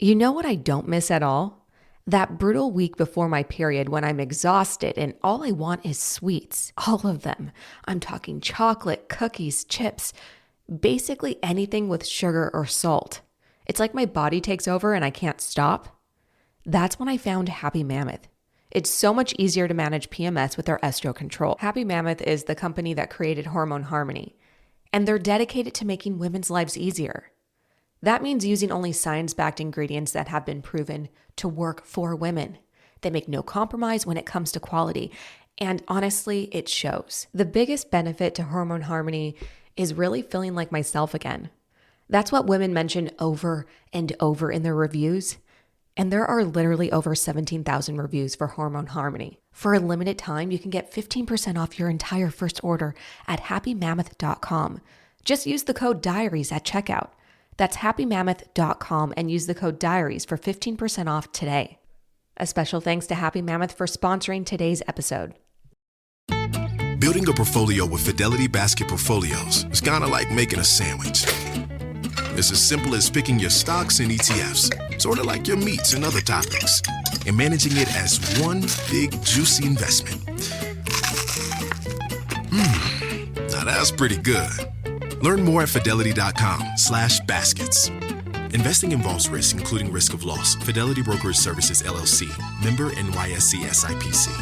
You know what I don't miss at all? That brutal week before my period when I'm exhausted and all I want is sweets. All of them. I'm talking chocolate, cookies, chips, basically anything with sugar or salt. It's like my body takes over and I can't stop. That's when I found Happy Mammoth. It's so much easier to manage PMS with their estro control. Happy Mammoth is the company that created Hormone Harmony, and they're dedicated to making women's lives easier. That means using only science-backed ingredients that have been proven to work for women. They make no compromise when it comes to quality, and honestly, it shows. The biggest benefit to Hormone Harmony is really feeling like myself again. That's what women mention over and over in their reviews. And there are literally over 17,000 reviews for Hormone Harmony. For a limited time, you can get 15% off your entire first order at happymammoth.com. Just use the code DIARIES at checkout. That's happymammoth.com and use the code DIARIES for 15% off today. A special thanks to Happy Mammoth for sponsoring today's episode. Building a portfolio with Fidelity Basket Portfolios is kind of like making a sandwich. It's as simple as picking your stocks and ETFs, sort of like your meats and other toppings, and managing it as one big, juicy investment. Now that's pretty good. Learn more at fidelity.com/baskets. Investing involves risk, including risk of loss. Fidelity Brokerage Services, LLC. Member NYSE SIPC.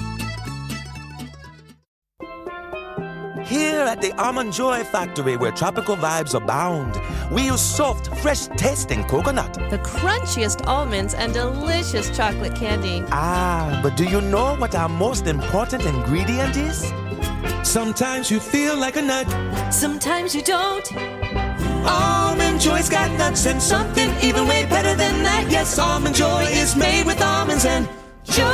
Here at the Almond Joy Factory, where tropical vibes abound, we use soft, fresh-tasting coconut. The crunchiest almonds and delicious chocolate candy. Ah, but do you know what our most important ingredient is? Sometimes you feel like a nut. Sometimes you don't. Almond Joy's got nuts and something even way better than that. Yes, Almond Joy is made with almonds and joy.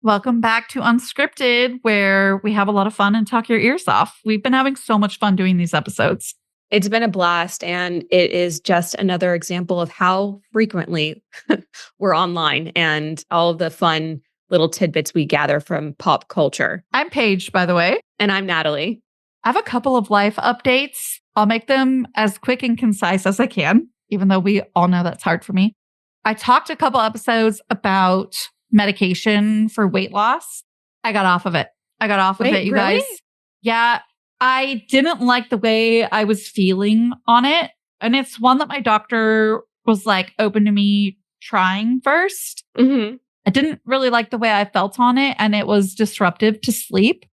Welcome back to Unscripted, where we have a lot of fun and talk your ears off. We've been having so much fun doing these episodes. It's been a blast, and it is just another example of how frequently we're online and all of the fun little tidbits we gather from pop culture. I'm Paige, by the way. And I'm Natalie. I have a couple of life updates. I'll make them as quick and concise as I can, even though we all know that's hard for me. I talked a couple episodes about medication for weight loss. I got off of it. You really? guys. Yeah, I didn't like the way I was feeling on it. And it's one that my doctor was like open to me trying first. Mm-hmm. I didn't really like the way I felt on it, and it was disruptive to sleep.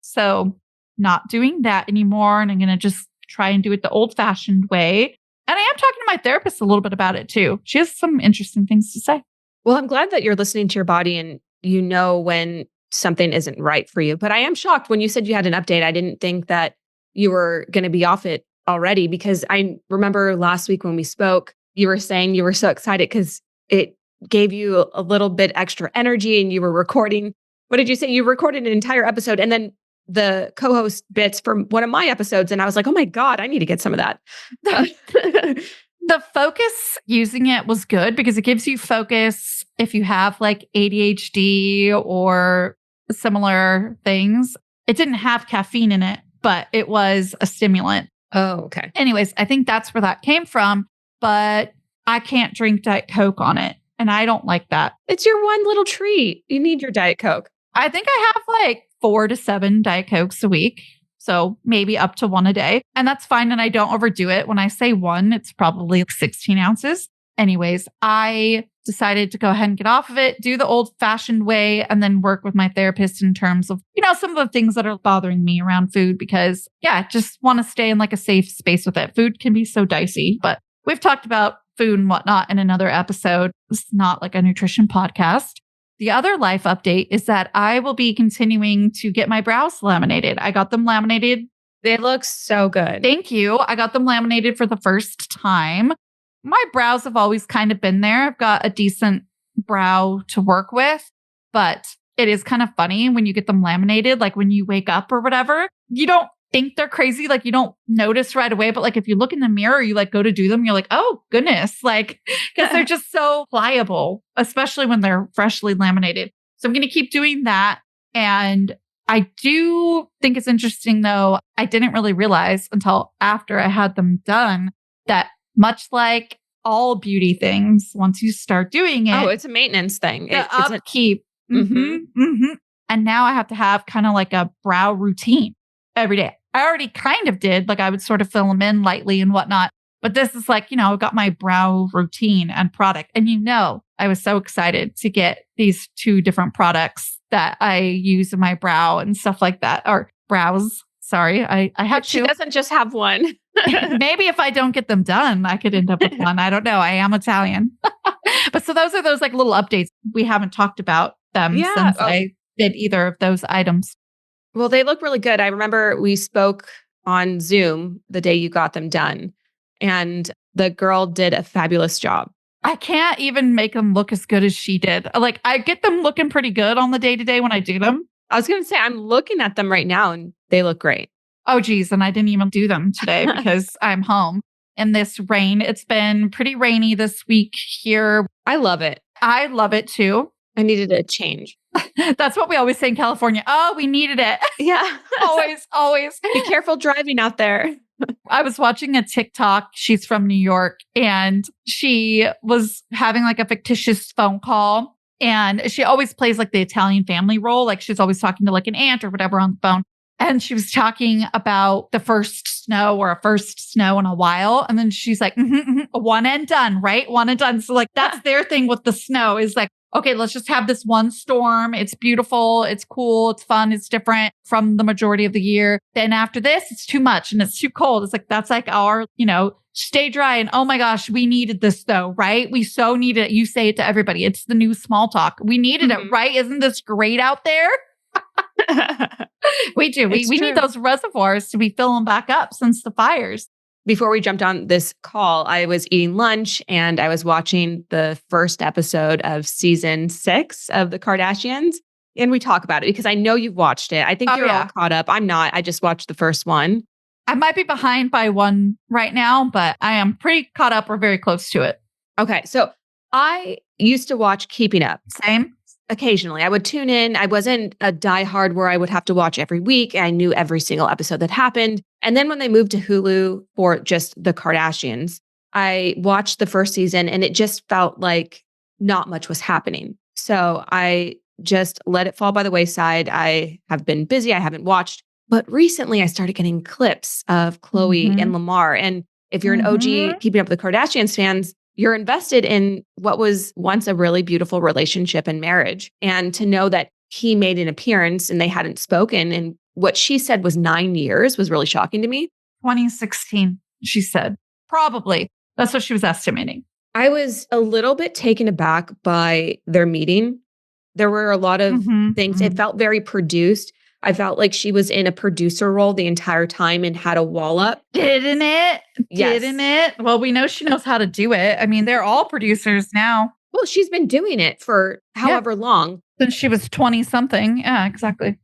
So not doing that anymore. And I'm going to just try and do it the old fashioned way. And I am talking to my therapist a little bit about it too. She has some interesting things to say. Well, I'm glad that you're listening to your body and you know when something isn't right for you. But I am shocked when you said you had an update. I didn't think that you were going to be off it already, because I remember last week when we spoke, you were saying you were so excited because it gave you a little bit extra energy and you were recording. What did you say? You recorded an entire episode and then the co-host bits from one of my episodes. And I was like, oh my God, I need to get some of that. The focus using it was good because it gives you focus if you have like ADHD or similar things. It didn't have caffeine in it, but it was a stimulant. Oh, okay. Anyways, I think that's where that came from, but I can't drink Diet Coke on it. And I don't like that. It's your one little treat. You need your Diet Coke. I think I have like 4 to 7 Diet Cokes a week. So maybe up to 1 a day. And that's fine. And I don't overdo it. When I say 1, it's probably 16 ounces. Anyways, I decided to go ahead and get off of it, do the old fashioned way, and then work with my therapist in terms of, some of the things that are bothering me around food, because I just want to stay in like a safe space with it. Food can be so dicey, but we've talked about food and whatnot in another episode. It's not like a nutrition podcast. The other life update is that I will be continuing to get my brows laminated. I got them laminated. They look so good. Thank you. I got them laminated for the first time. My brows have always kind of been there. I've got a decent brow to work with, but it is kind of funny when you get them laminated, like when you wake up or whatever, you don't think they're crazy. Like you don't notice right away, but like if you look in the mirror, you like go to do them, you're like, oh goodness, like because they're just so pliable, especially when they're freshly laminated. So I'm going to keep doing that. And I do think it's interesting though. I didn't really realize until after I had them done that much like all beauty things, once you start doing it, it's a maintenance thing. The upkeep. And now I have to have kind of like a brow routine every day. I already kind of did. Like I would sort of fill them in lightly and whatnot. But this is like, I've got my brow routine and product. And I was so excited to get these 2 different products that I use in my brow and stuff like that. Or brows. Sorry. I have 2. She doesn't just have one. Maybe if I don't get them done, I could end up with one. I don't know. I am Italian. But so those are those like little updates. We haven't talked about them since I did either of those items. Well, they look really good. I remember we spoke on Zoom the day you got them done, and the girl did a fabulous job. I can't even make them look as good as she did. Like I get them looking pretty good on the day-to-day when I do them. I was going to say, I'm looking at them right now and they look great. Oh, geez. And I didn't even do them today because I'm home in this rain. It's been pretty rainy this week here. I love it. I love it too. I needed a change. That's what we always say in California. Oh, we needed it. Yeah. always. Be careful driving out there. I was watching a TikTok. She's from New York and she was having like a fictitious phone call. And she always plays like the Italian family role. Like she's always talking to like an aunt or whatever on the phone. And she was talking about the first snow or a first snow in a while. And then she's like, one and done, right? One and done. So like that's their thing with the snow is like, okay, let's just have this one storm. It's beautiful. It's cool. It's fun. It's different from the majority of the year. Then after this, it's too much and it's too cold. It's like, that's like our, stay dry. And oh my gosh, we needed this though, right? We so needed it. You say it to everybody. It's the new small talk. We needed it, right? Isn't this great out there? We do. We need those reservoirs to be filling back up since the fires. Before we jumped on this call, I was eating lunch and I was watching the first episode of season 6 of The Kardashians. And we talk about it because I know you've watched it. I think you're all caught up. I'm not. I just watched the first one. I might be behind by one right now, but I am pretty caught up or very close to it. Okay. So I used to watch Keeping Up. Same. Occasionally. I would tune in. I wasn't a diehard where I would have to watch every week. I knew every single episode that happened. And then when they moved to Hulu for just The Kardashians, I watched the first season and it just felt like not much was happening. So I just let it fall by the wayside. I have been busy. I haven't watched. But recently I started getting clips of Khloe and Lamar. And if you're an OG Keeping Up with the Kardashians fans, you're invested in what was once a really beautiful relationship and marriage. And to know that he made an appearance and they hadn't spoken and what she said was 9 years was really shocking to me. 2016, she said. Probably. That's what she was estimating. I was a little bit taken aback by their meeting. There were a lot of things. It felt very produced. I felt like she was in a producer role the entire time and had a wall up. Didn't it? Yes. Didn't it? Well, we know she knows how to do it. I mean, they're all producers now. Well, she's been doing it for however long. Since she was 20 something. Yeah, exactly.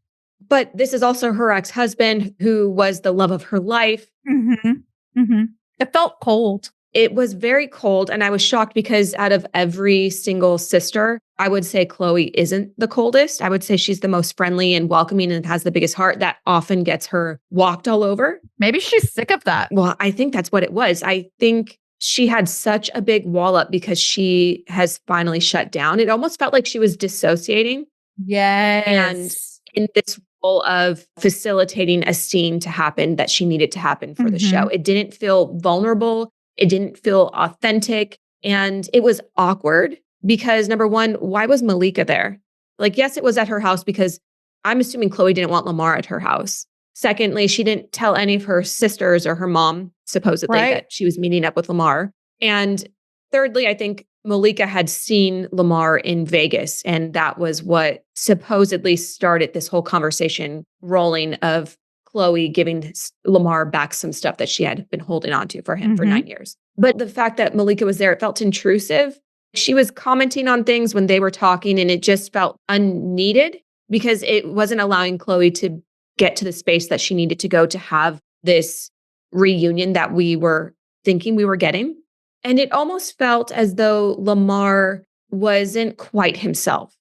But this is also her ex-husband who was the love of her life. It felt cold. It was very cold. And I was shocked because out of every single sister, I would say Khloe isn't the coldest. I would say she's the most friendly and welcoming and has the biggest heart. That often gets her walked all over. Maybe she's sick of that. Well, I think that's what it was. I think she had such a big wall up because she has finally shut down. It almost felt like she was dissociating. Yes. And in this role of facilitating a scene to happen that she needed to happen for the show. It didn't feel vulnerable. It didn't feel authentic. And it was awkward because number one, why was Malika there? Like, yes, it was at her house because I'm assuming Khloe didn't want Lamar at her house. Secondly, she didn't tell any of her sisters or her mom, supposedly, that she was meeting up with Lamar. And thirdly, I think Malika had seen Lamar in Vegas. And that was what supposedly started this whole conversation rolling of Khloe giving Lamar back some stuff that she had been holding on to for him for 9 years. But the fact that Malika was there, it felt intrusive. She was commenting on things when they were talking and it just felt unneeded because it wasn't allowing Khloe to get to the space that she needed to go to have this reunion that we were thinking we were getting. And it almost felt as though Lamar wasn't quite himself.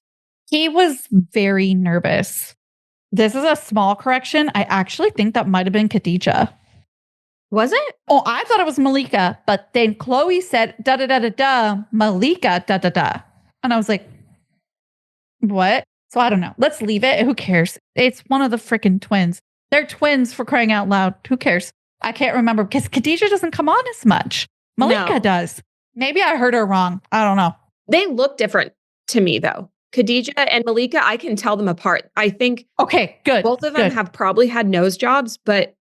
He was very nervous. This is a small correction. I actually think that might have been Khadijah. Was it? Oh, I thought it was Malika, but then Khloe said, da da da da da, Malika, da da da. And I was like, what? So I don't know. Let's leave it. Who cares? It's one of the freaking twins. They're twins, for crying out loud. Who cares? I can't remember because Khadijah doesn't come on as much. Malika does. Maybe I heard her wrong. I don't know. They look different to me, though. Khadijah and Malika, I can tell them apart. I think okay, good. Both of them have probably had nose jobs, but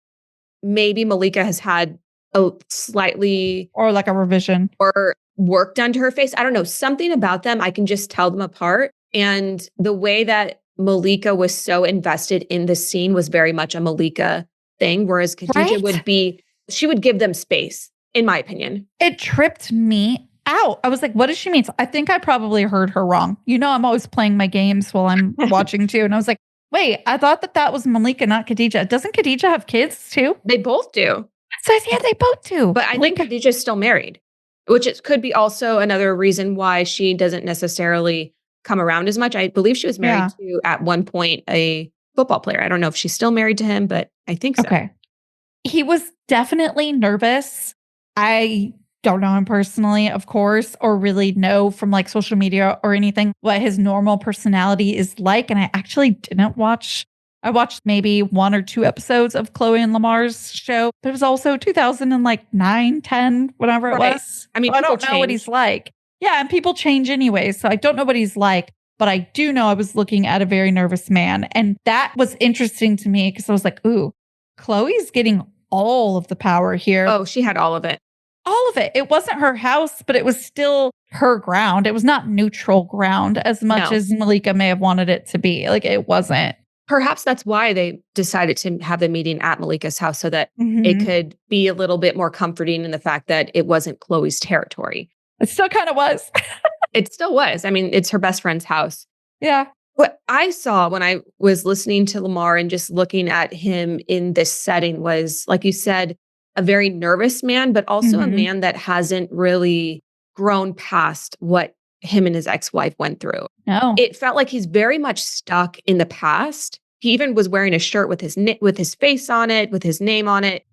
maybe Malika has had a slightly... Or like a revision. Or work done to her face. I don't know. Something about them, I can just tell them apart. And the way that Malika was so invested in the scene was very much a Malika thing, whereas Khadijah would be, she would give them space, in my opinion. It tripped me out. I was like, what does she mean? So I think I probably heard her wrong. You know, I'm always playing my games while I'm watching too. And I was like, wait, I thought that was Malika, not Khadijah. Doesn't Khadijah have kids too? They both do. So yeah, they both do. But I think Khadijah's still married, which it could be also another reason why she doesn't necessarily come around as much. I believe she was married to, at one point, a football player. I don't know if she's still married to him, but I think so. Okay. He was definitely nervous. I don't know him personally, of course, or really know from like social media or anything what his normal personality is like. And I actually didn't watch. I watched maybe 1 or 2 episodes of Khloe and Lamar's show. But it was also 2009, 10, whatever it was. I mean, so I don't know what he's like. Yeah, and people change anyway. So I don't know what he's like. But I do know I was looking at a very nervous man. And that was interesting to me because I was like, ooh, Khloe's getting all of the power here. Oh, she had all of it. All of it. It wasn't her house, but it was still her ground. It was not neutral ground as much as Malika may have wanted it to be. Like, it wasn't. Perhaps that's why they decided to have the meeting at Malika's house so that it could be a little bit more comforting in the fact that it wasn't Khloe's territory. It still kind of was. It still was. I mean, it's her best friend's house. Yeah. What I saw when I was listening to Lamar and just looking at him in this setting was, like you said, a very nervous man, but also a man that hasn't really grown past what him and his ex-wife went through. No. It felt like he's very much stuck in the past. He even was wearing a shirt with his face on it, with his name on it.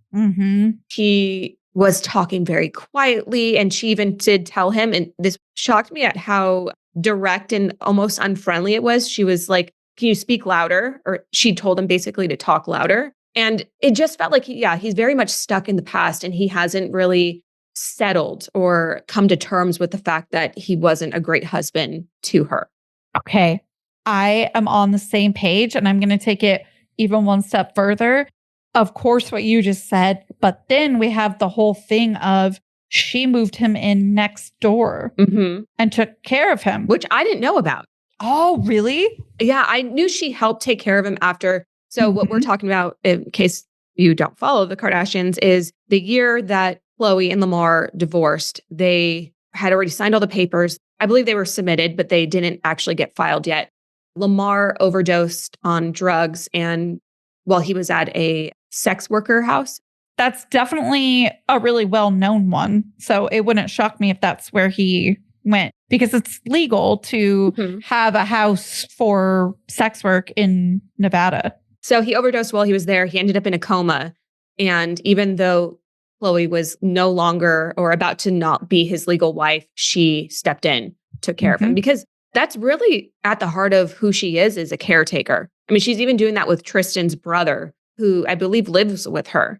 He was talking very quietly, and she even did tell him, and this shocked me at how direct and almost unfriendly it was. She was like, can you speak louder? Or she told him basically to talk louder. And it just felt like, he's very much stuck in the past, and he hasn't really settled or come to terms with the fact that he wasn't a great husband to her. Okay. I am on the same page, and I'm going to take it even one step further. Of course, what you just said, but then we have the whole thing of she moved him in next door and took care of him. Which I didn't know about. Oh, really? Yeah, I knew she helped take care of him after. So what we're talking about, in case you don't follow the Kardashians, is the year that Khloe and Lamar divorced. They had already signed all the papers. I believe they were submitted, but they didn't actually get filed yet. Lamar overdosed on drugs and while he was at a sex worker house. That's definitely a really well-known one. So it wouldn't shock me if that's where he went, because it's legal to have a house for sex work in Nevada. So he overdosed while he was there. He ended up in a coma. And even though Khloe was no longer or about to not be his legal wife, she stepped in, took care of him, because that's really at the heart of who she is a caretaker. I mean, she's even doing that with Tristan's brother, who I believe lives with her.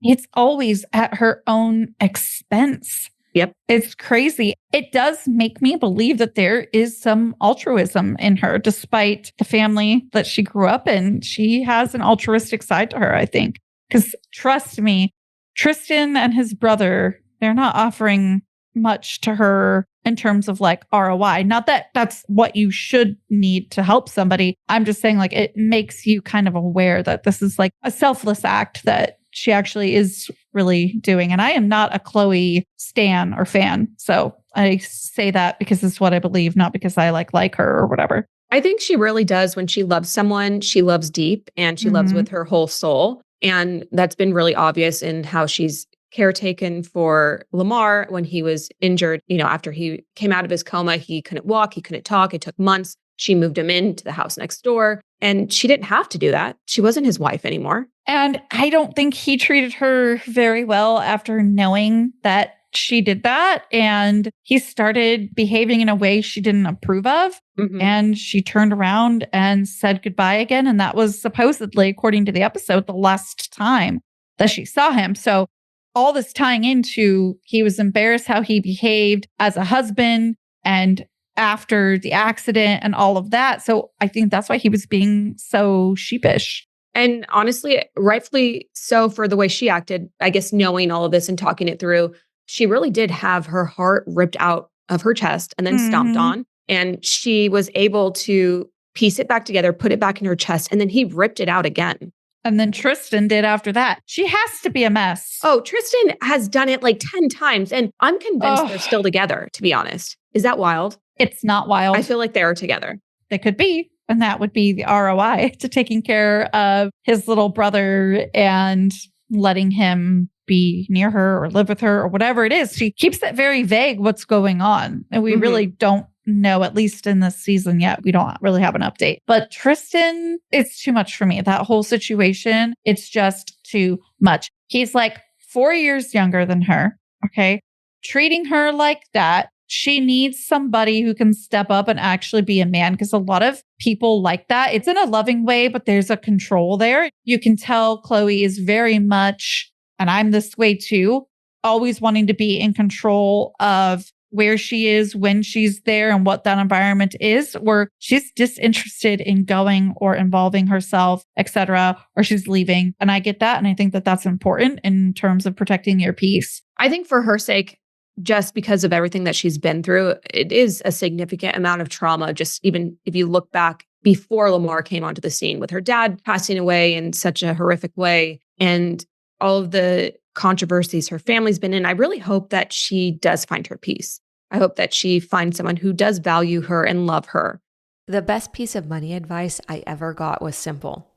It's always at her own expense. Yep. It's crazy. It does make me believe that there is some altruism in her, despite the family that she grew up in. She has an altruistic side to her, I think. Because trust me, Tristan and his brother, they're not offering much to her in terms of like ROI. Not that that's what you should need to help somebody. I'm just saying, like, it makes you kind of aware that this is like a selfless act that she actually is really doing. And I am not a Khloe stan or fan. So I say that because it's what I believe, not because I like her or whatever. I think she really does. When she loves someone, she loves deep and she loves with her whole soul. And that's been really obvious in how she's caretaken for Lamar when he was injured. After he came out of his coma, he couldn't walk, he couldn't talk. It took months. She moved him into the house next door and she didn't have to do that. She wasn't his wife anymore. And I don't think he treated her very well after knowing that she did that. And he started behaving in a way she didn't approve of. And she turned around and said goodbye again. And that was supposedly, according to the episode, the last time that she saw him. So all this tying into he was embarrassed how he behaved as a husband and after the accident and all of that. So I think that's why he was being so sheepish. And honestly, rightfully so for the way she acted. I guess knowing all of this and talking it through, she really did have her heart ripped out of her chest and then stomped on. And she was able to piece it back together, put it back in her chest, and then he ripped it out again. And then Tristan did after that. She has to be a mess. Oh, Tristan has done it like 10 times. And I'm convinced they're still together, to be honest. Is that wild? It's not wild. I feel like they are together. They could be. And that would be the ROI to taking care of his little brother and letting him be near her or live with her or whatever it is. She keeps it very vague what's going on. And we really don't know, at least in this season yet. We don't really have an update. But Tristan, it's too much for me. That whole situation, it's just too much. He's like 4 years younger than her. Okay. Treating her like that. She needs somebody who can step up and actually be a man, because a lot of people like that. It's in a loving way, but there's a control there. You can tell Khloe is very much, and I'm this way too, always wanting to be in control of where she is, when she's there, and what that environment is, where she's disinterested in going or involving herself, etc., or she's leaving. And I get that. And I think that that's important in terms of protecting your peace. I think for her sake, just because of everything that she's been through, it is a significant amount of trauma. Just even if you look back before Lamar came onto the scene with her dad passing away in such a horrific way and all of the controversies her family's been in, I really hope that she does find her peace. I hope that she finds someone who does value her and love her. The best piece of money advice I ever got was simple.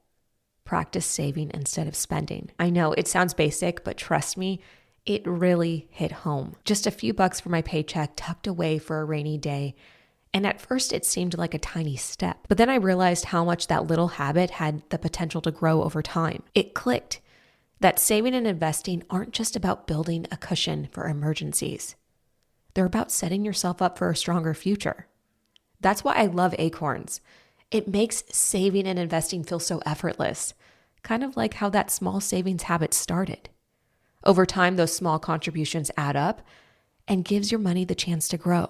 Practice saving instead of spending. I know it sounds basic, but trust me, it really hit home. Just a few bucks for my paycheck tucked away for a rainy day. And at first it seemed like a tiny step, but then I realized how much that little habit had the potential to grow over time. It clicked that saving and investing aren't just about building a cushion for emergencies. They're about setting yourself up for a stronger future. That's why I love Acorns. It makes saving and investing feel so effortless, kind of like how that small savings habit started. Over time, those small contributions add up and gives your money the chance to grow.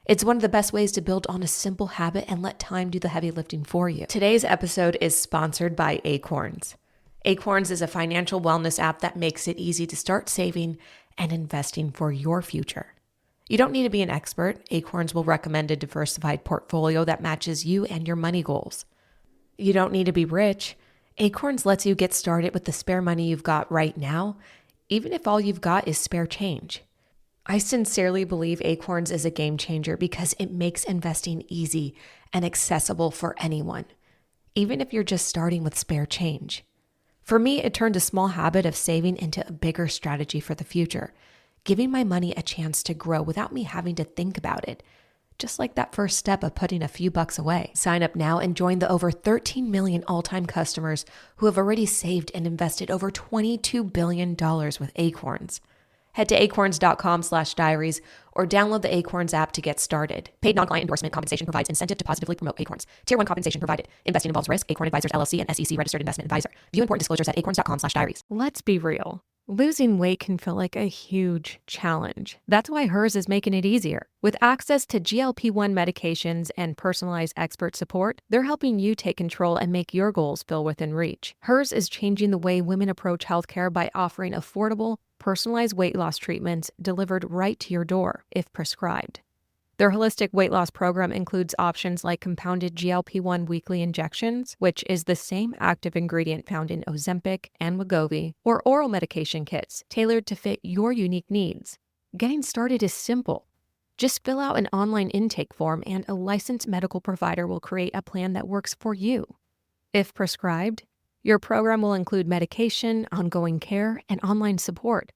It's one of the best ways to build on a simple habit and let time do the heavy lifting for you. Today's episode is sponsored by Acorns. Acorns is a financial wellness app that makes it easy to start saving and investing for your future. You don't need to be an expert. Acorns will recommend a diversified portfolio that matches you and your money goals. You don't need to be rich. Acorns lets you get started with the spare money you've got right now, even if all you've got is spare change. I sincerely believe Acorns is a game changer because it makes investing easy and accessible for anyone, even if you're just starting with spare change. For me, it turned a small habit of saving into a bigger strategy for the future, giving my money a chance to grow without me having to think about it, just like that first step of putting a few bucks away. Sign up now and join the over 13 million all-time customers who have already saved and invested over $22 billion with Acorns. Head to acorns.com/diaries or download the Acorns app to get started. Paid non-client endorsement compensation provides incentive to positively promote Acorns. Tier 1 compensation provided. Investing involves risk. Acorn Advisors LLC and SEC registered investment advisor. View important disclosures at acorns.com/diaries. Let's be real. Losing weight can feel like a huge challenge. That's why Hers is making it easier. With access to GLP-1 medications and personalized expert support, they're helping you take control and make your goals feel within reach. Hers is changing the way women approach healthcare by offering affordable, personalized weight loss treatments delivered right to your door, if prescribed. Their holistic weight loss program includes options like compounded GLP-1 weekly injections, which is the same active ingredient found in Ozempic and Wegovy, or oral medication kits tailored to fit your unique needs. Getting started is simple. Just fill out an online intake form and a licensed medical provider will create a plan that works for you. If prescribed, your program will include medication, ongoing care, and online support,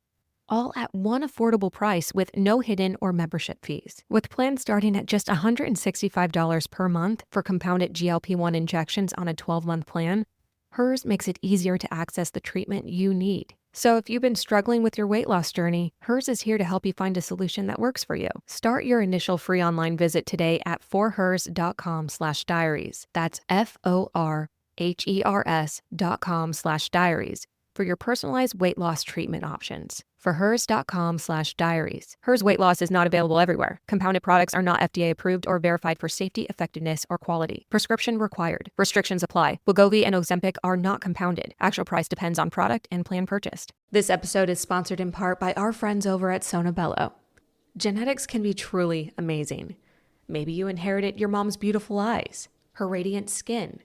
all at one affordable price with no hidden or membership fees. With plans starting at just $165 per month for compounded GLP-1 injections on a 12-month plan, hers makes it easier to access the treatment you need. So if you've been struggling with your weight loss journey, hers is here to help you find a solution that works for you. Start your initial free online visit today at forhers.com/diaries. That's FORHERS.com/diaries for your personalized weight loss treatment options. Forhers.com/diaries. Hers weight loss is not available everywhere. Compounded products are not FDA approved or verified for safety, effectiveness, or quality. Prescription required. Restrictions apply. Wegovy and Ozempic are not compounded. Actual price depends on product and plan purchased. This episode is sponsored in part by our friends over at Sonobello. Genetics can be truly amazing. Maybe you inherited your mom's beautiful eyes, her radiant skin,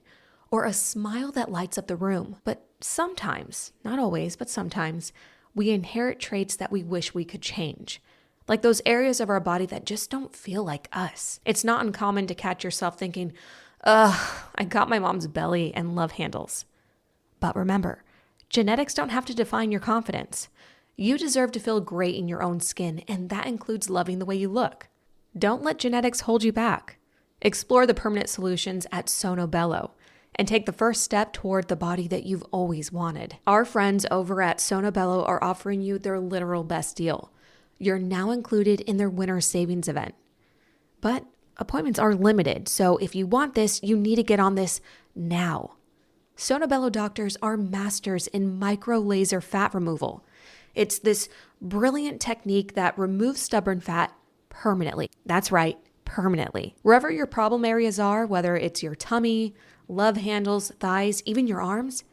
or a smile that lights up the room. But sometimes, not always, but sometimes, we inherit traits that we wish we could change. Like those areas of our body that just don't feel like us. It's not uncommon to catch yourself thinking, ugh, I got my mom's belly and love handles. But remember, genetics don't have to define your confidence. You deserve to feel great in your own skin, and that includes loving the way you look. Don't let genetics hold you back. Explore the permanent solutions at Sonobello and take the first step toward the body that you've always wanted. Our friends over at Sonobello are offering you their literal best deal. You're now included in their winter savings event. But appointments are limited, so if you want this, you need to get on this now. Sonobello doctors are masters in micro laser fat removal. It's this brilliant technique that removes stubborn fat permanently. That's right, permanently. Wherever your problem areas are, whether it's your tummy, love handles, thighs, even your arms,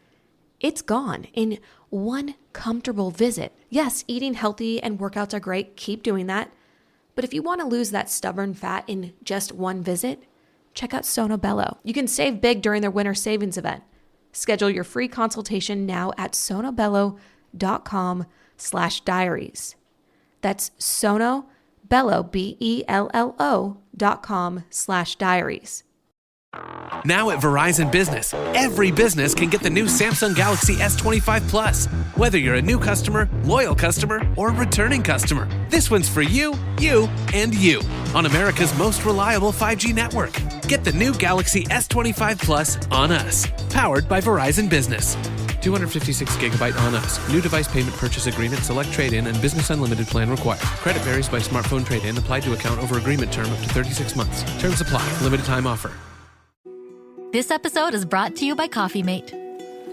it's gone in one comfortable visit. Yes, eating healthy and workouts are great. Keep doing that. But if you want to lose that stubborn fat in just one visit, check out Sonobello. You can save big during their winter savings event. Schedule your free consultation now at sonobello.com/diaries. That's Sonobello, BELLO.com/diaries. Now at Verizon Business, every business can get the new Samsung Galaxy S25 Plus. Whether you're a new customer, loyal customer, or returning customer, this one's for you, you, and you on America's most reliable 5G network. Get the new Galaxy S25 Plus on us, powered by Verizon Business. 256 gigabyte on us. New device payment purchase agreement, select trade-in, and business unlimited plan required. Credit varies by smartphone trade-in, applied to account over agreement term up to 36 months. Terms apply. Limited time offer. This episode is brought to you by Coffee Mate.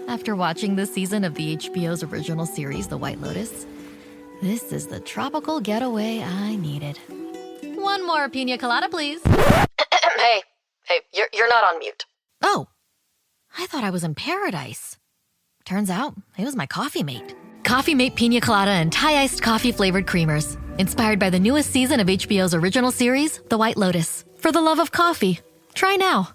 After watching this season of the HBO's original series, The White Lotus, this is the tropical getaway I needed. One more pina colada, please. Hey, you're not on mute. Oh, I thought I was in paradise. Turns out it was my Coffee Mate. Coffee Mate pina colada and Thai-iced coffee flavored creamers. Inspired by the newest season of HBO's original series, The White Lotus. For the love of coffee. Try now.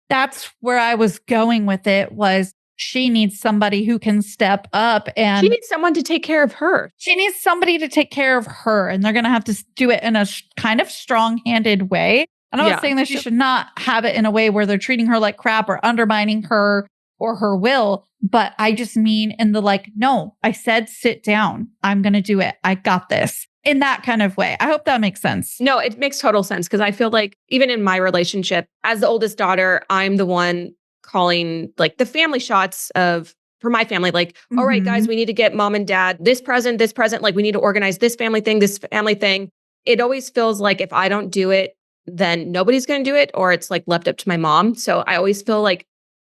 That's where I was going with it, was she needs somebody who can step up, and she needs someone to take care of her. She needs somebody to take care of her, and they're going to have to do it in a kind of strong-handed way. And I'm not saying that she should not have it in a way where they're treating her like crap or undermining her or her will, but I just mean in the no, I said sit down. I'm going to do it. I got this. In that kind of way. I hope that makes sense. No, it makes total sense, because I feel like even in my relationship, as the oldest daughter, I'm the one calling the family shots for my family. All right, guys, we need to get mom and dad this present. We need to organize this family thing. It always feels like if I don't do it, then nobody's going to do it, or it's left up to my mom. So I always feel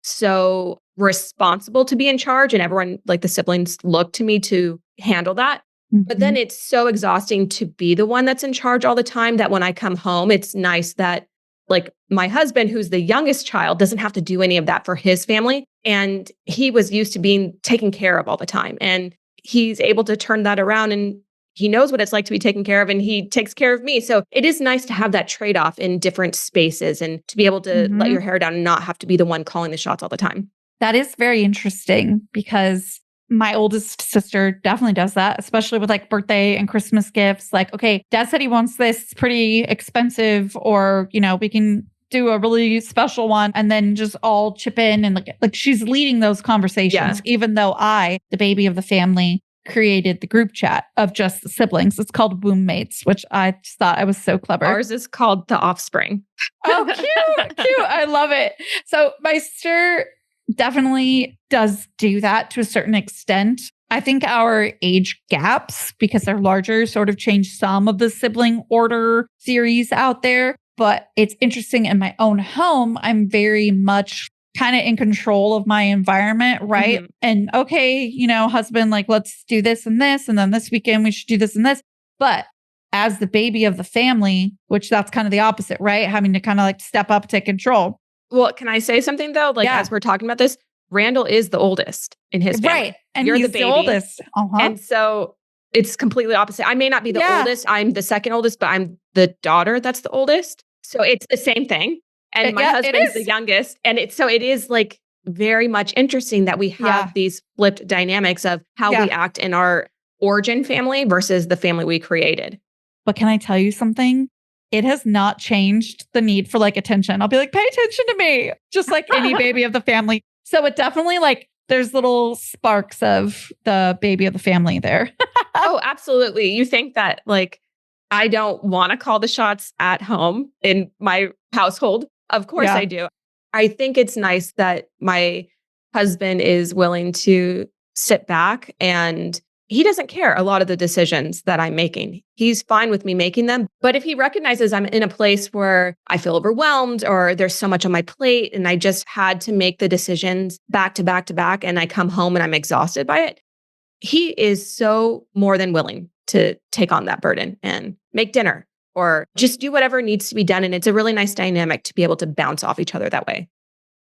so responsible to be in charge, and everyone, the siblings, look to me to handle that. But then it's so exhausting to be the one that's in charge all the time that when I come home, it's nice that my husband, who's the youngest child, doesn't have to do any of that for his family. And he was used to being taken care of all the time. And he's able to turn that around, and he knows what it's like to be taken care of, and he takes care of me. So it is nice to have that trade-off in different spaces and to be able to let your hair down and not have to be the one calling the shots all the time. That is very interesting, because My oldest sister definitely does that, especially with like birthday and Christmas gifts. Like, okay, dad said he wants this, it's pretty expensive, or, we can do a really special one, and then just all chip in, and like she's leading those conversations, even though I, the baby of the family, created the group chat of just the siblings. It's called Womb Mates, which I just thought I was so clever. Ours is called The Offspring. Oh, cute. I love it. So my sister definitely does do that to a certain extent. I think our age gaps, because they're larger, sort of change some of the sibling order series out there. But it's interesting, in my own home, I'm very much kind of in control of my environment, right? Mm-hmm. And okay, husband, like, let's do this, and then this weekend we should do this and this. But as the baby of the family, which that's kind of the opposite, right? Having to kind of like step up to control. Well, can I say something though? Like, as we're talking about this, Randall is the oldest in his family. Right. And you're he's the baby. The oldest. Uh-huh. And so it's completely opposite. I may not be the oldest. I'm the second oldest, but I'm the daughter that's the oldest. So it's the same thing. And my husband's the youngest. And it is like very much interesting that we have these flipped dynamics of how we act in our origin family versus the family we created. But can I tell you something? It has not changed the need for like attention. I'll be like, pay attention to me, just like any baby of the family. So it definitely like there's little sparks of the baby of the family there. Oh, absolutely. You think that like, I don't want to call the shots at home in my household. Of course I do. I think it's nice that my husband is willing to sit back, and he doesn't care a lot of the decisions that I'm making. He's fine with me making them. But if he recognizes I'm in a place where I feel overwhelmed or there's so much on my plate and I just had to make the decisions back to back to back, and I come home and I'm exhausted by it, he is so more than willing to take on that burden and make dinner or just do whatever needs to be done. And it's a really nice dynamic to be able to bounce off each other that way.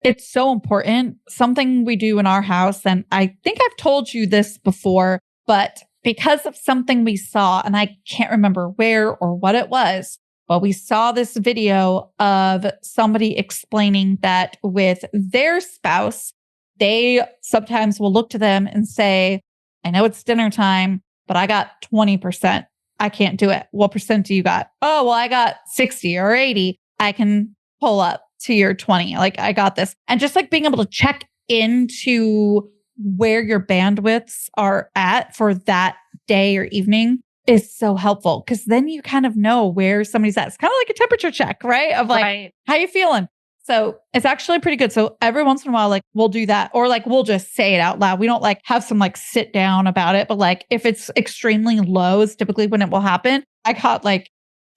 It's so important. Something we do in our house, and I think I've told you this before, but because of something we saw, and I can't remember where or what it was, but we saw this video of somebody explaining that with their spouse, they sometimes will look to them and say, I know it's dinner time, but I got 20%. I can't do it. What percent do you got? Oh, well, I got 60 or 80. I can pull up to your 20. Like, I got this. And just like being able to check into where your bandwidths are at for that day or evening is so helpful, because then you kind of know where somebody's at. It's kind of like a temperature check, right? Of like, how you feeling? So it's actually pretty good. So every once in a while, like we'll do that, or like we'll just say it out loud. We don't like have some like sit down about it, but like if it's extremely low is typically when it will happen. I caught like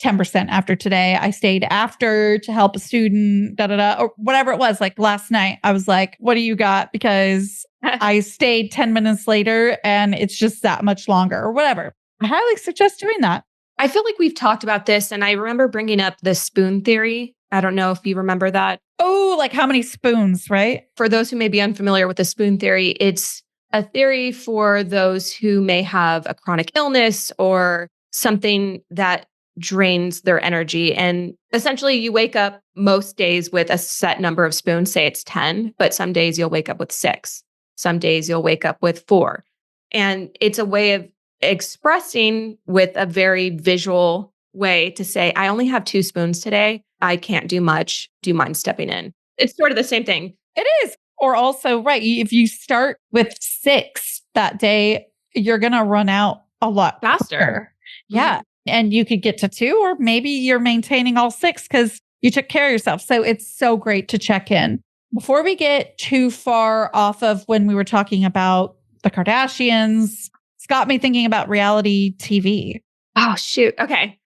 10% after today. I stayed after to help a student, or whatever it was. Like last night, I was like, what do you got? Because I stayed 10 minutes later and it's just that much longer or whatever. I highly suggest doing that. I feel like we've talked about this, and I remember bringing up the spoon theory. I don't know if you remember that. Oh, like how many spoons, right? For those who may be unfamiliar with the spoon theory, it's a theory for those who may have a chronic illness or something that drains their energy. And essentially, you wake up most days with a set number of spoons, say it's 10, but some days you'll wake up with 6. Some days you'll wake up with 4. And it's a way of expressing with a very visual way to say, I only have 2 spoons today. I can't do much. Do you mind stepping in? It's sort of the same thing. It is. Or also, right, if you start with 6 that day, you're going to run out a lot faster. Quicker. Yeah. And you could get to 2, or maybe you're maintaining all 6 because you took care of yourself. So it's so great to check in. Before we get too far off of when we were talking about the Kardashians, it's got me thinking about reality TV. Oh, shoot. Okay.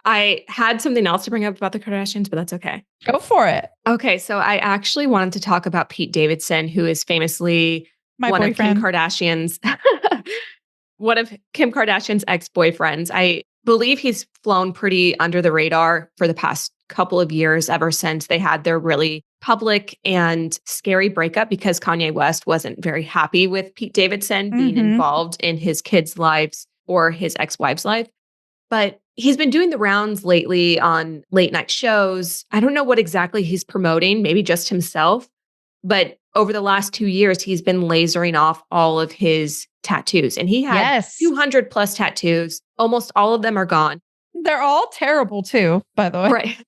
I had something else to bring up about the Kardashians, but that's okay. Go for it. Okay. So I actually wanted to talk about Pete Davidson, who is famously one of Kim Kardashian's ex-boyfriends. I believe he's flown pretty under the radar for the past couple of years, ever since they had their really public and scary breakup, because Kanye West wasn't very happy with Pete Davidson being involved in his kids' lives or his ex-wife's life. But he's been doing the rounds lately on late night shows. I don't know what exactly he's promoting, maybe just himself. But over the last 2 years, he's been lasering off all of his tattoos. And he had 200 plus tattoos. Almost all of them are gone. They're all terrible too, by the way. Right.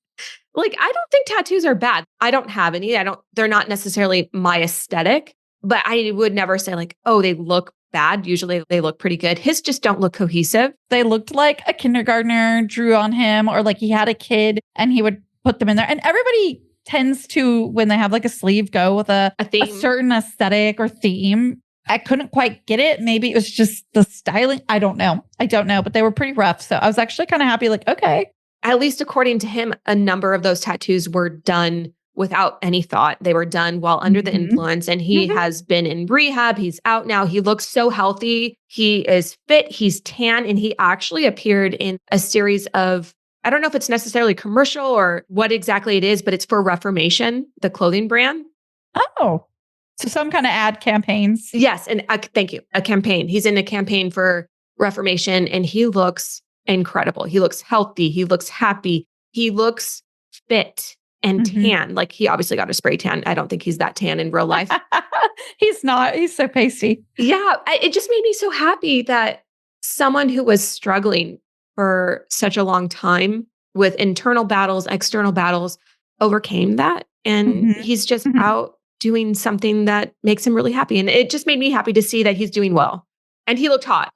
Like, I don't think tattoos are bad. I don't have any. They're not necessarily my aesthetic, but I would never say like, oh, they look bad. Usually they look pretty good. His just don't look cohesive. They looked like a kindergartner drew on him, or like he had a kid and he would put them in there. And everybody tends to, when they have like a sleeve, go with a certain aesthetic or theme. I couldn't quite get it. Maybe it was just the styling. I don't know, but they were pretty rough. So I was actually kind of happy, like, okay. At least according to him, a number of those tattoos were done without any thought. They were done while under the influence, and he has been in rehab. He's out now. He looks so healthy. He is fit. He's tan, and he actually appeared in a series of, I don't know if it's necessarily commercial or what exactly it is, but it's for Reformation, the clothing brand. Oh, so some kind of ad campaigns. Yes. And thank you. A campaign. He's in a campaign for Reformation, and he looks incredible. He looks healthy. He looks happy. He looks fit and tan. Like, he obviously got a spray tan. I don't think he's that tan in real life. He's not. He's so pasty. Yeah. It just made me so happy that someone who was struggling for such a long time with internal battles, external battles, overcame that. And he's just out doing something that makes him really happy. And it just made me happy to see that he's doing well. And he looked hot.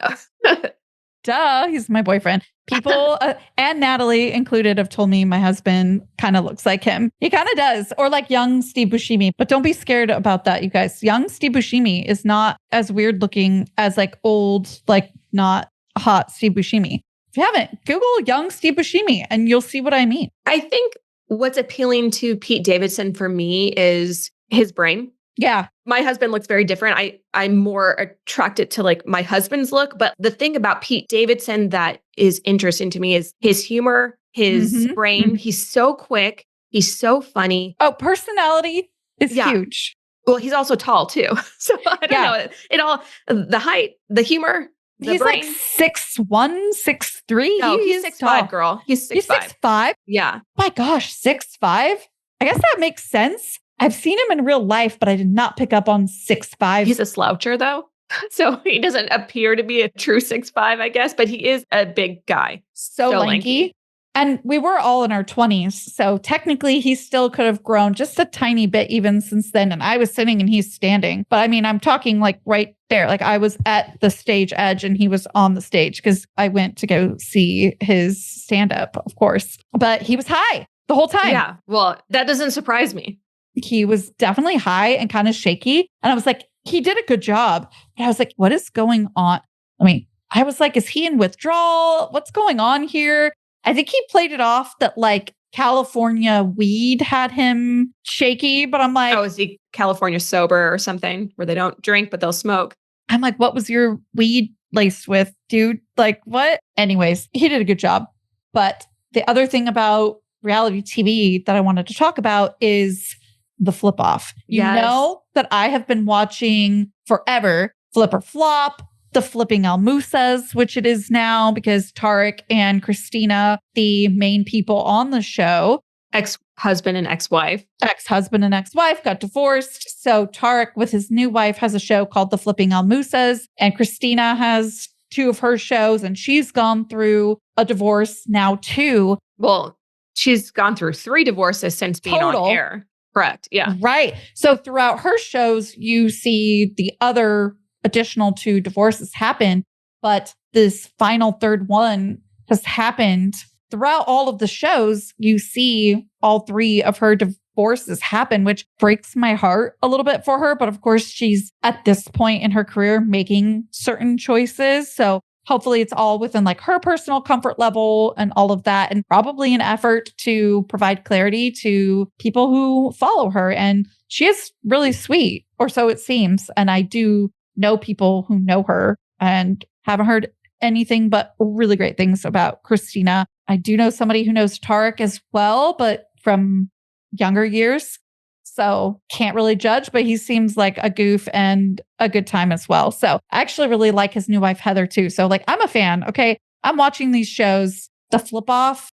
Duh, he's my boyfriend. People and Natalie included have told me my husband kind of looks like him. He kind of does. Or like young Steve Buscemi. But don't be scared about that, you guys. Young Steve Buscemi is not as weird looking as like old, like not hot Steve Buscemi. If you haven't, Google young Steve Buscemi and you'll see what I mean. I think what's appealing to Pete Davidson for me is his brain. Yeah. My husband looks very different. I'm more attracted to like my husband's look. But the thing about Pete Davidson that is interesting to me is his humor, his brain. He's so quick. He's so funny. Oh, personality is huge. Well, he's also tall too. So I don't know. It all, the height, the humor, the he's brain. Like 6'1", 6'3". No, he's 6'5", girl. He's 6'5". He's 6'5"? Yeah. My gosh, 6'5"? I guess that makes sense. I've seen him in real life, but I did not pick up on 6'5". He's a sloucher though. So he doesn't appear to be a true 6'5", I guess, but he is a big guy. So lanky. And we were all in our 20s. So technically he still could have grown just a tiny bit even since then. And I was sitting and he's standing. But I mean, I'm talking like right there. Like I was at the stage edge and he was on the stage because I went to go see his stand-up, of course. But he was high the whole time. Yeah. Well, that doesn't surprise me. He was definitely high and kind of shaky. And I was like, he did a good job. But I was like, what is going on? I mean, I was like, is he in withdrawal? What's going on here? I think he played it off that like California weed had him shaky, but I'm like, oh, is he California sober or something where they don't drink, but they'll smoke? I'm like, what was your weed laced with, dude? Like what? Anyways, he did a good job. But the other thing about reality TV that I wanted to talk about is the flip off. You know that I have been watching forever, Flip or Flop, the Flipping Almusas, which it is now because Tarek and Christina, the main people on the show, ex-husband and ex-wife, got divorced. So Tarek with his new wife has a show called The Flipping Almusas, and Christina has 2 of her shows, and she's gone through a divorce now too. Well, she's gone through 3 divorces since being on air. Correct. Yeah. Right. So throughout her shows, you see the other additional 2 divorces happen, but this final 3rd one has happened throughout all of the shows. You see all 3 of her divorces happen, which breaks my heart a little bit for her. But of course, she's at this point in her career making certain choices. So hopefully it's all within like her personal comfort level and all of that, and probably an effort to provide clarity to people who follow her. And she is really sweet, or so it seems. And I do know people who know her and haven't heard anything but really great things about Christina. I do know somebody who knows Tarek as well, but from younger years. So can't really judge, but he seems like a goof and a good time as well. So I actually really like his new wife, Heather, too. So like, I'm a fan. Okay. I'm watching these shows. The flip off,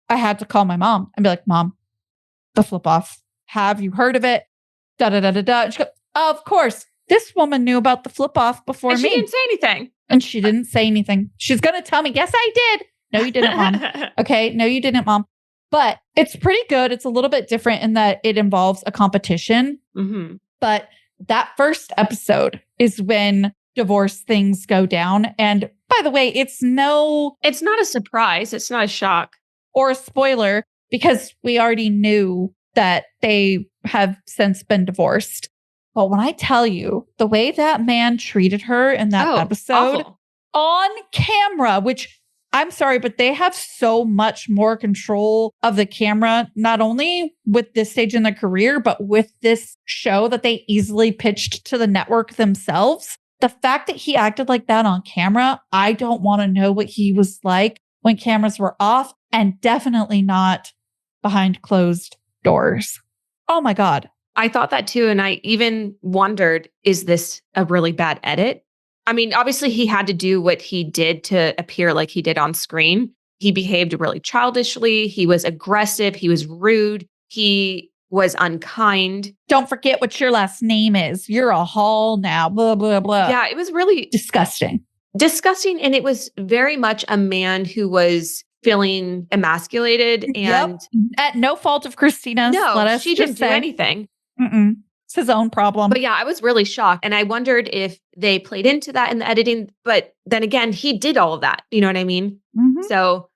I had to call my mom and be like, Mom, the flip off. Have you heard of it? Da, da, da, da, da. She goes, Of course, this woman knew about the flip off before and me. She didn't say anything. And she didn't say anything. She's going to tell me, yes, I did. No, you didn't, Mom. Okay. No, you didn't, Mom. But it's pretty good. It's a little bit different in that it involves a competition. Mm-hmm. But that first episode is when divorce things go down. And by the way, it's not a surprise. It's not a shock. Or a spoiler, because we already knew that they have since been divorced. But when I tell you the way that man treated her in that episode awful. On camera, which I'm sorry, but they have so much more control of the camera, not only with this stage in their career, but with this show that they easily pitched to the network themselves. The fact that he acted like that on camera, I don't want to know what he was like when cameras were off, and definitely not behind closed doors. Oh my God. I thought that too. And I even wondered, is this a really bad edit? I mean, obviously he had to do what he did to appear like he did on screen. He behaved really childishly. He was aggressive. He was rude. He was unkind. Don't forget what your last name is. You're a Hall now, blah, blah, blah. Yeah, it was really disgusting. Disgusting. And it was very much a man who was feeling emasculated and at no fault of Christina's. No, she didn't do anything. It's his own problem. But yeah, I was really shocked. And I wondered if they played into that in the editing. But then again, he did all of that. You know what I mean? Mm-hmm. So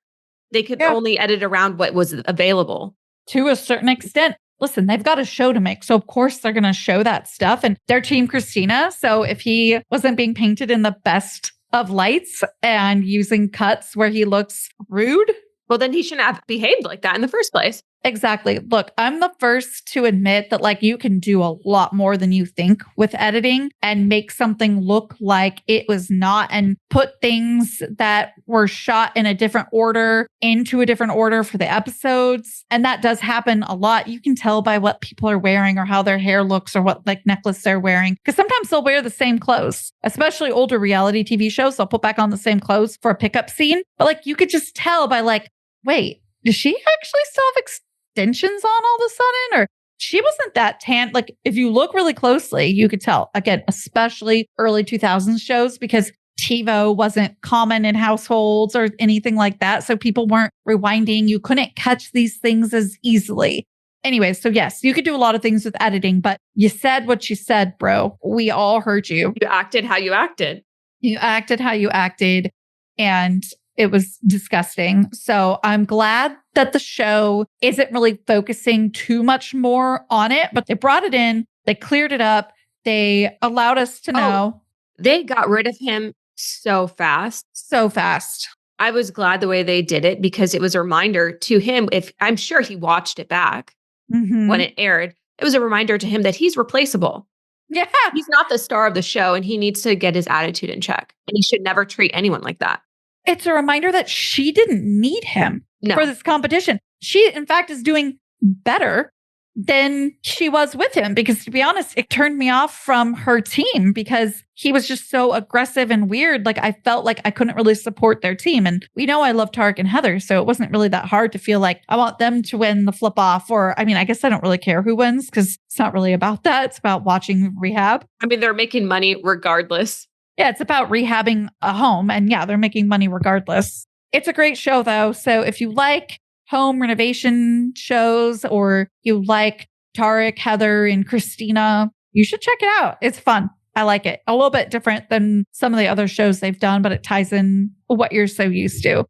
they could only edit around what was available. To a certain extent. Listen, they've got a show to make. So of course they're going to show that stuff. And they're Team Christina. So if he wasn't being painted in the best of lights and using cuts where he looks rude, well, then he shouldn't have behaved like that in the first place. Exactly. Look, I'm the first to admit that like you can do a lot more than you think with editing and make something look like it was not, and put things that were shot in a different order into a different order for the episodes. And that does happen a lot. You can tell by what people are wearing or how their hair looks or what like necklace they're wearing. Because sometimes they'll wear the same clothes, especially older reality TV shows. They'll put back on the same clothes for a pickup scene. But like you could just tell by like, wait, does she actually still have extensions on all of a sudden? Or she wasn't that tan. Like if you look really closely, you could tell. Again, especially early 2000s shows, because TiVo wasn't common in households or anything like that. So people weren't rewinding. You couldn't catch these things as easily. Anyway, so yes, you could do a lot of things with editing, but you said what you said, bro. We all heard you. You acted how you acted. You acted how you acted. And it was disgusting. So I'm glad that the show isn't really focusing too much more on it, but they brought it in, they cleared it up, they allowed us to know. They got rid of him so fast. So fast. I was glad the way they did it because it was a reminder to him. If I'm sure he watched it back when it aired, it was a reminder to him that he's replaceable. Yeah. He's not the star of the show and he needs to get his attitude in check. And he should never treat anyone like that. It's a reminder that she didn't need him for this competition. She, in fact, is doing better than she was with him, because to be honest, it turned me off from her team because he was just so aggressive and weird. Like I felt like I couldn't really support their team. And we know I love Tarek and Heather, so it wasn't really that hard to feel like I want them to win the flip off. Or, I mean, I guess I don't really care who wins because it's not really about that. It's about watching rehab. I mean, they're making money regardless. Yeah, it's about rehabbing a home. And yeah, they're making money regardless. It's a great show, though. So if you like home renovation shows or you like Tarek, Heather, and Christina, you should check it out. It's fun. I like it. A little bit different than some of the other shows they've done, but it ties in what you're so used to.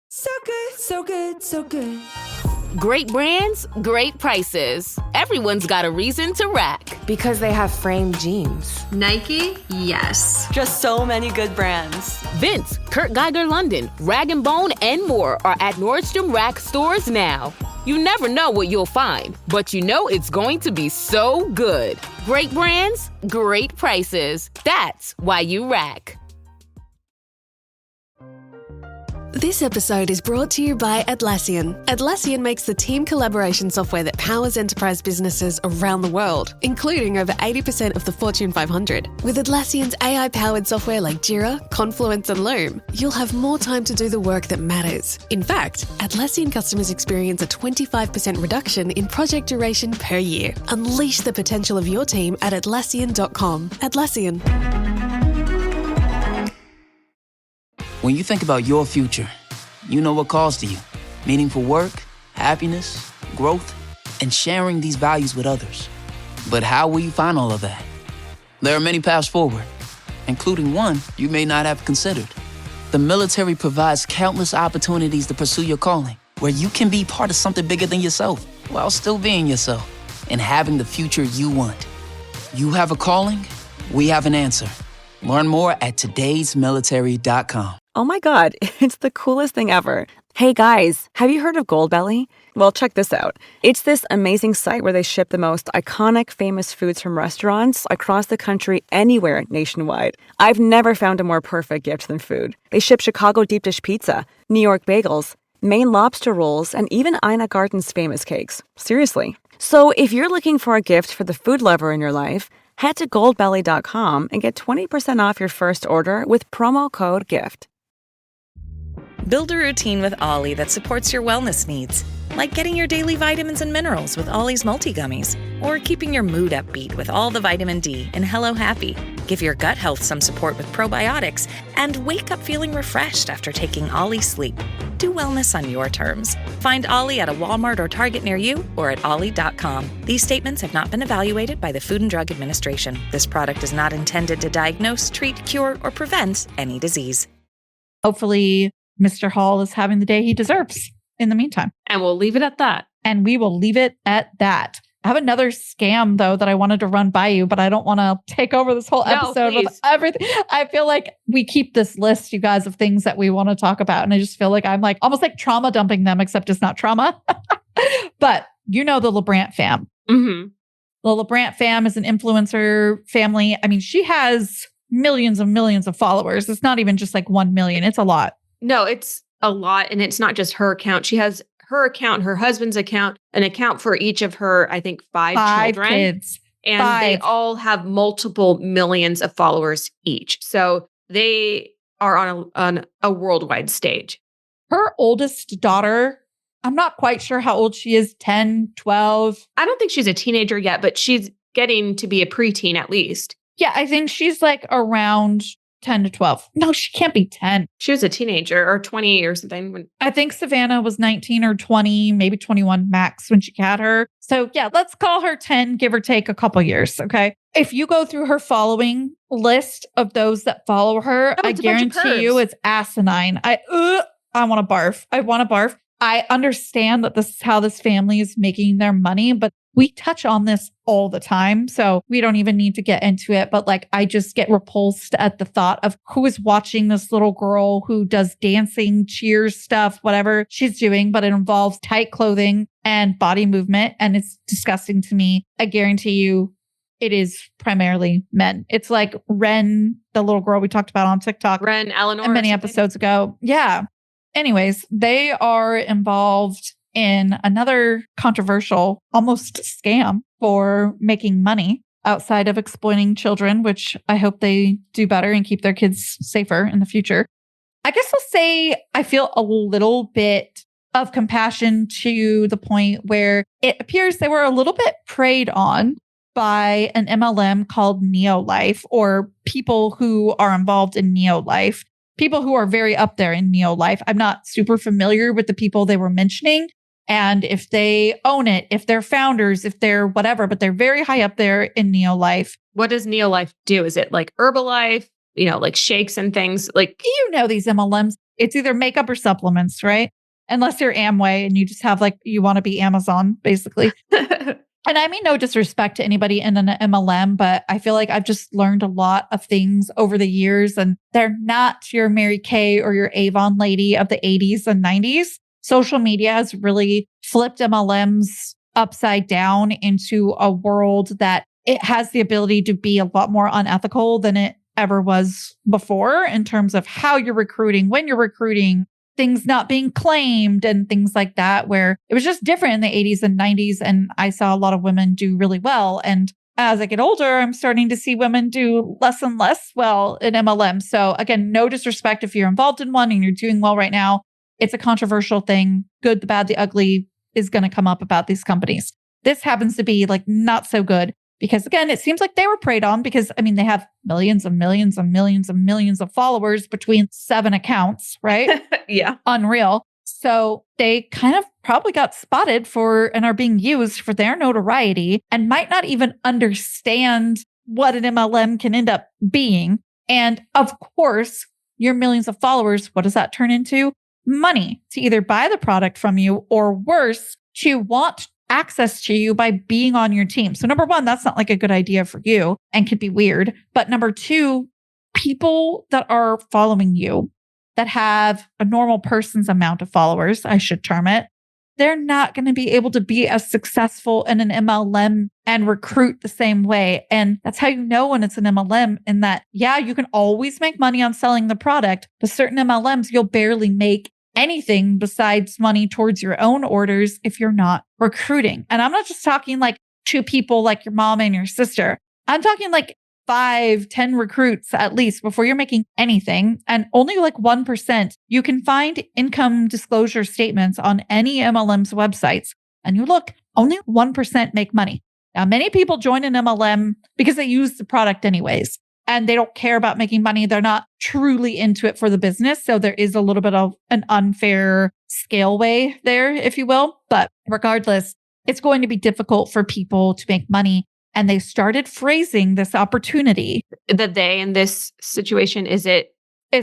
So good, so good, so good. Great brands, great prices. Everyone's got a reason to rack. Because they have framed jeans. Nike? Yes. Just so many good brands. Vince, Kurt Geiger London, Rag & Bone, and more are at Nordstrom Rack stores now. You never know what you'll find, but you know it's going to be so good. Great brands, great prices. That's why you rack. This episode is brought to you by Atlassian. Atlassian makes the team collaboration software that powers enterprise businesses around the world, including over 80% of the Fortune 500. With Atlassian's AI-powered software like Jira, Confluence, and Loom, you'll have more time to do the work that matters. In fact, Atlassian customers experience a 25% reduction in project duration per year. Unleash the potential of your team at Atlassian.com. Atlassian. When you think about your future, you know what calls to you. Meaningful work, happiness, growth, and sharing these values with others. But how will you find all of that? There are many paths forward, including one you may not have considered. The military provides countless opportunities to pursue your calling, where you can be part of something bigger than yourself, while still being yourself, and having the future you want. You have a calling, we have an answer. Learn more at todaysmilitary.com. Oh my God, it's the coolest thing ever. Hey guys, have you heard of Goldbelly? Well, check this out. It's this amazing site where they ship the most iconic, famous foods from restaurants across the country, anywhere nationwide. I've never found a more perfect gift than food. They ship Chicago deep dish pizza, New York bagels, Maine lobster rolls, and even Ina Garten's famous cakes. Seriously. So if you're looking for a gift for the food lover in your life, head to goldbelly.com and get 20% off your first order with promo code GIFT. Build a routine with Ollie that supports your wellness needs, like getting your daily vitamins and minerals with Ollie's multi-gummies, or keeping your mood upbeat with all the vitamin D in Hello Happy. Give your gut health some support with probiotics, and wake up feeling refreshed after taking Ollie Sleep. Do wellness on your terms. Find Ollie at a Walmart or Target near you, or at ollie.com. These statements have not been evaluated by the Food and Drug Administration. This product is not intended to diagnose, treat, cure, or prevent any disease. Hopefully, Mr. Hall is having the day he deserves in the meantime. And we'll leave it at that. And we will leave it at that. I have another scam, though, that I wanted to run by you, but I don't want to take over this whole episode with everything. I feel like we keep this list, you guys, of things that we want to talk about. And I just feel like I'm like almost like trauma dumping them, except it's not trauma. But you know the LaBrant fam. Mm-hmm. The LaBrant fam is an influencer family. I mean, she has millions and millions of followers. It's not even just like 1 million. It's a lot. No, it's a lot. And it's not just her account. She has her account, her husband's account, an account for each of her, I think, five children. Kids. And they all have multiple millions of followers each. So they are on a worldwide stage. Her oldest daughter, I'm not quite sure how old she is, 10, 12. I don't think she's a teenager yet, but she's getting to be a preteen at least. Yeah, I think she's like around 10 to 12. No, she can't be 10. She was a teenager or 20 or something. I think Savannah was 19 or 20, maybe 21 max when she had her. So yeah, let's call her 10, give or take a couple years. Okay. If you go through her following list of those that follow her, I guarantee you it's asinine. I want to barf. I want to barf. I understand that this is how this family is making their money, but we touch on this all the time. So we don't even need to get into it. But like, I just get repulsed at the thought of who is watching this little girl who does dancing, cheers stuff, whatever she's doing, but it involves tight clothing and body movement. And it's disgusting to me. I guarantee you it is primarily men. It's like Ren, the little girl we talked about on TikTok. Ren, Eleanor. Many episodes ago. Yeah. Anyways, they are involved in another controversial, almost scam for making money outside of exploiting children, which I hope they do better and keep their kids safer in the future. I guess I'll say I feel a little bit of compassion to the point where it appears they were a little bit preyed on by an MLM called Neolife, or people who are involved in Neolife, people who are very up there in Neolife. I'm not super familiar with the people they were mentioning. And if they own it, if they're founders, if they're whatever, but they're very high up there in Neolife. What does Neolife do? Is it like Herbalife, like shakes and things? Like, these MLMs, it's either makeup or supplements, right? Unless you're Amway and you just have you want to be Amazon, basically. And I mean, no disrespect to anybody in an MLM, but I feel like I've just learned a lot of things over the years, and they're not your Mary Kay or your Avon lady of the 80s and 90s. Social media has really flipped MLMs upside down into a world that it has the ability to be a lot more unethical than it ever was before in terms of how you're recruiting, when you're recruiting, things not being claimed and things like that, where it was just different in the 80s and 90s. And I saw a lot of women do really well. And as I get older, I'm starting to see women do less and less well in MLM. So again, no disrespect if you're involved in one and you're doing well right now. It's a controversial thing. Good, the bad, the ugly is going to come up about these companies. This happens to be like not so good because again, it seems like they were preyed on because I mean, they have millions and millions and millions and millions of followers between 7 accounts, right? Yeah. Unreal. So they kind of probably got spotted for and are being used for their notoriety and might not even understand what an MLM can end up being. And of course, your millions of followers, what does that turn into? Money to either buy the product from you or worse, to want access to you by being on your team. So number one, that's not like a good idea for you and could be weird. But number two, people that are following you that have a normal person's amount of followers, I should term it, they're not going to be able to be as successful in an MLM and recruit the same way. And that's how you know when it's an MLM in that, yeah, you can always make money on selling the product, but certain MLMs, you'll barely make anything besides money towards your own orders if you're not recruiting. And I'm not just talking like 2 people like your mom and your sister. I'm talking like 5, 10 recruits at least before you're making anything. And only like 1%. You can find income disclosure statements on any MLM's websites. And you look, only 1% make money. Now, many people join an MLM because they use the product anyways, and they don't care about making money. They're not truly into it for the business. So there is a little bit of an unfair scale way there, if you will. But regardless, it's going to be difficult for people to make money. And they started phrasing this opportunity. The they in this situation, is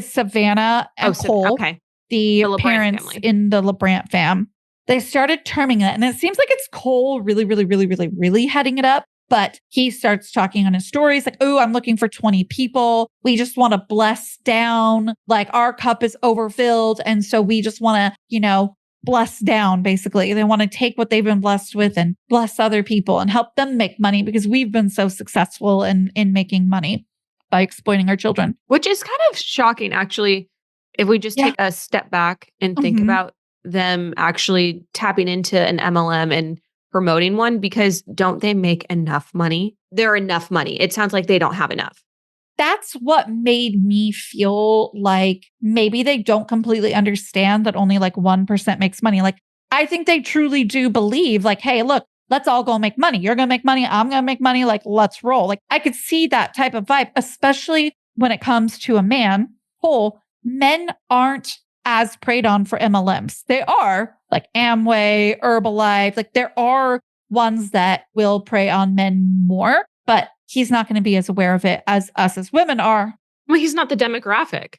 Savannah and Cole, okay. the parents family. In the LaBrant fam. They started terming it. And it seems like it's Cole really, really, really, really, really heading it up. But he starts talking on his stories like, oh, I'm looking for 20 people. We just want to bless down. Like our cup is overfilled. And so we just want to, bless down, basically. They want to take what they've been blessed with and bless other people and help them make money because we've been so successful in making money by exploiting our children. Which is kind of shocking, actually, if we just take a step back and think about them actually tapping into an MLM and promoting one, because don't they make enough money? They're enough money. It sounds like they don't have enough. That's what made me feel like maybe they don't completely understand that only like 1% makes money. Like, I think they truly do believe like, hey, look, let's all go make money. You're going to make money. I'm going to make money. Like, let's roll. Like, I could see that type of vibe, especially when it comes to a man. Men aren't as preyed on for MLMs. They are like Amway, Herbalife. Like, there are ones that will prey on men more, but he's not going to be as aware of it as us as women are. Well, he's not the demographic.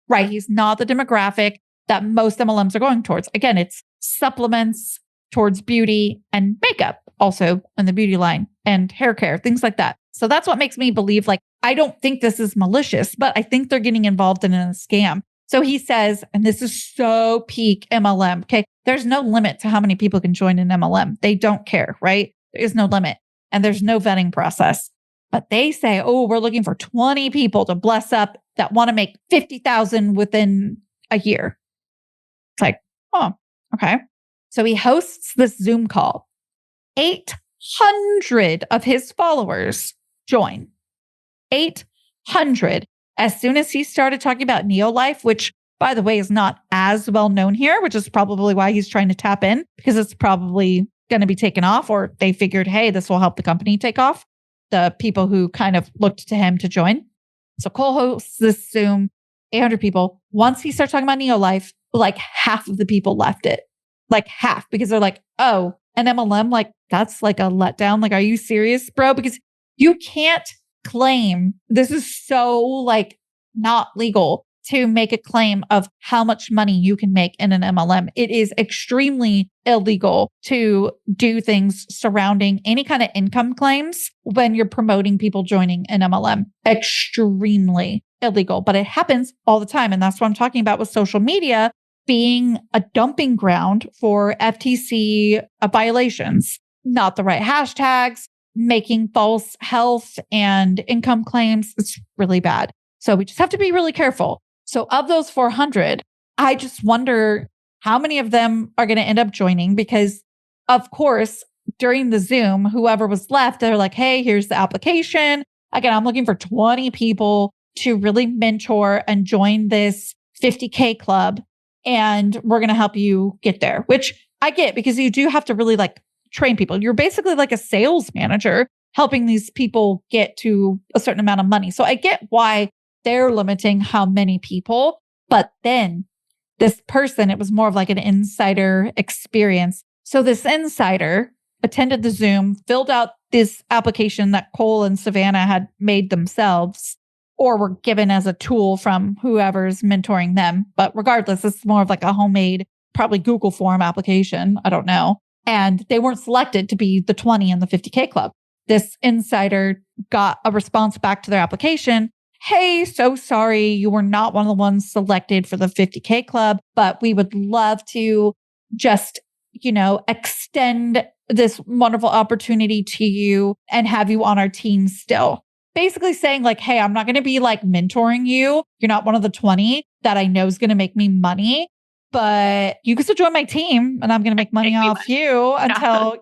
Right. He's not the demographic that most MLMs are going towards. Again, it's supplements towards beauty and makeup, also in the beauty line, and hair care, things like that. So that's what makes me believe, like, I don't think this is malicious, but I think they're getting involved in a scam. So he says, and this is so peak MLM. Okay. There's no limit to how many people can join an MLM. They don't care, right? There is no limit and there's no vetting process. But they say, oh, we're looking for 20 people to bless up that want to make 50,000 within a year. It's like, oh, okay. So he hosts this Zoom call. 800 of his followers join. 800. As soon as he started talking about Neolife, which, by the way, is not as well known here, which is probably why he's trying to tap in, because it's probably going to be taken off, or they figured, hey, this will help the company take off. The people who kind of looked to him to join. So Cole hosts this Zoom, 800 people. Once he starts talking about Neolife, like half of the people left it. Like half, because they're like, oh, an MLM, like that's like a letdown. Like, are you serious, bro? Because you can't claim, this is so like not legal to make a claim of how much money you can make in an MLM. It is extremely illegal to do things surrounding any kind of income claims when you're promoting people joining an MLM. Extremely illegal, but it happens all the time. And that's what I'm talking about with social media being a dumping ground for FTC violations. Not the right hashtags, making false health and income claims. It's really bad. So we just have to be really careful. So of those 400, I just wonder how many of them are going to end up joining because, of course, during the Zoom, whoever was left, they're like, hey, here's the application. Again, I'm looking for 20 people to really mentor and join this 50K club. And we're going to help you get there, which I get because you do have to really like train people. You're basically like a sales manager helping these people get to a certain amount of money. So I get why they're limiting how many people, but then this person, it was more of like an insider experience. So this insider attended the Zoom, filled out this application that Cole and Savannah had made themselves or were given as a tool from whoever's mentoring them. But regardless, this is more of like a homemade, probably Google form application. I don't know. And they weren't selected to be the 20 in the 50K club. This insider got a response back to their application. Hey, so sorry, you were not one of the ones selected for the 50K club, but we would love to just, extend this wonderful opportunity to you and have you on our team still. Basically saying like, hey, I'm not going to be like mentoring you. You're not one of the 20 that I know is going to make me money, but you can still join my team and I'm going to make money off you until,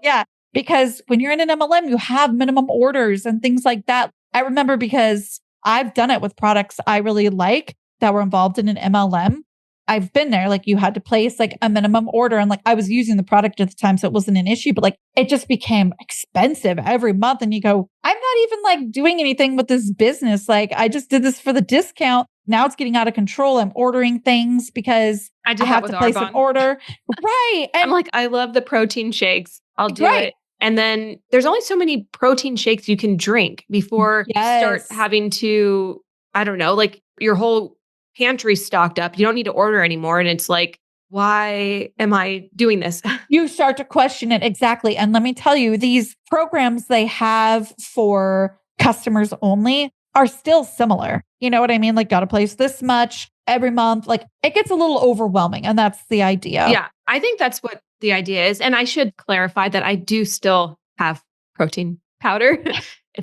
because when you're in an MLM, you have minimum orders and things like that. I remember because I've done it with products I really like that were involved in an MLM. I've been there, like you had to place like a minimum order and like I was using the product at the time, so it wasn't an issue, but like it just became expensive every month. And you go, I'm not even like doing anything with this business. Like I just did this for the discount. Now it's getting out of control. I'm ordering things because I have to place an order. Right. And I'm like, I love the protein shakes. I'll do it. And then there's only so many protein shakes you can drink before you start having to, I don't know, like your whole pantry stocked up. You don't need to order anymore. And it's like, why am I doing this? You start to question it. Exactly. And let me tell you, these programs they have for customers only are still similar. You know what I mean? Like, got to place this much every month. Like, it gets a little overwhelming. And that's the idea. Yeah. I think that's what the idea is. And I should clarify that I do still have protein powder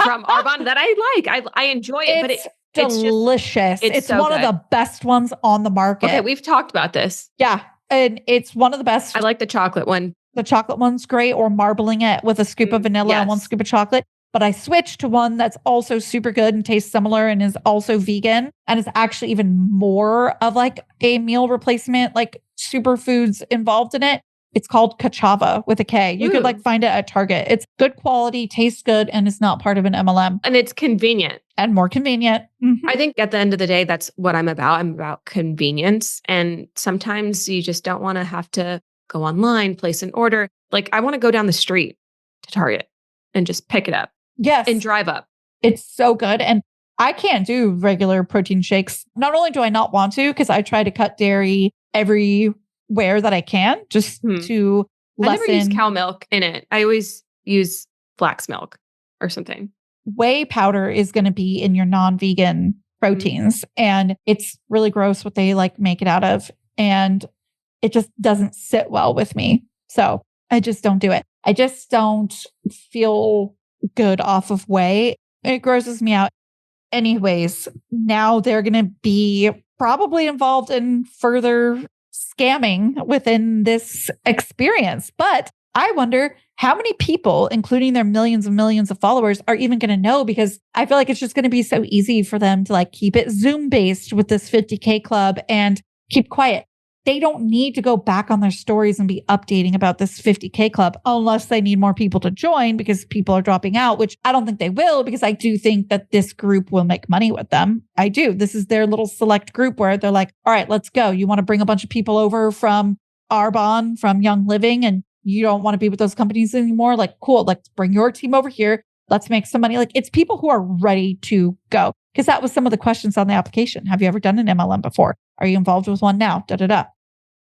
from Arbonne that I like. I enjoy it, but it's delicious. It's so one of the best ones on the market. Okay, we've talked about this. Yeah. And it's one of the best. I like the chocolate one. The chocolate one's great, or marbling it with a scoop of vanilla and 1 scoop of chocolate. But I switched to one that's also super good and tastes similar and is also vegan. And it's actually even more of like a meal replacement, like superfoods involved in it. It's called Kachava with a K. You could like find it at Target. It's good quality, tastes good, and it's not part of an MLM. And it's convenient. And more convenient. Mm-hmm. I think at the end of the day, that's what I'm about. I'm about convenience. And sometimes you just don't want to have to go online, place an order. Like I want to go down the street to Target and just pick it up. Yes. And drive up. It's so good. And I can't do regular protein shakes. Not only do I not want to, because I try to cut dairy everywhere that I can, just to lessen. I never use cow milk in it. I always use flax milk or something. Whey powder is going to be in your non-vegan proteins. And it's really gross what they like make it out of. And it just doesn't sit well with me. So I just don't do it. I just don't feel good off of whey. It grosses me out. Anyways, now they're going to be probably involved in further scamming within this experience. But I wonder how many people, including their millions and millions of followers, are even going to know, because I feel like it's just going to be so easy for them to like keep it Zoom based with this 50K club and keep quiet. They don't need to go back on their stories and be updating about this 50K club unless they need more people to join because people are dropping out, which I don't think they will, because I do think that this group will make money with them. I do. This is their little select group where they're like, all right, let's go. You want to bring a bunch of people over from Arbonne, from Young Living, and you don't want to be with those companies anymore? Like, cool. Let's bring your team over here. Let's make some money. Like, it's people who are ready to go. Because that was some of the questions on the application. Have you ever done an MLM before? Are you involved with one now?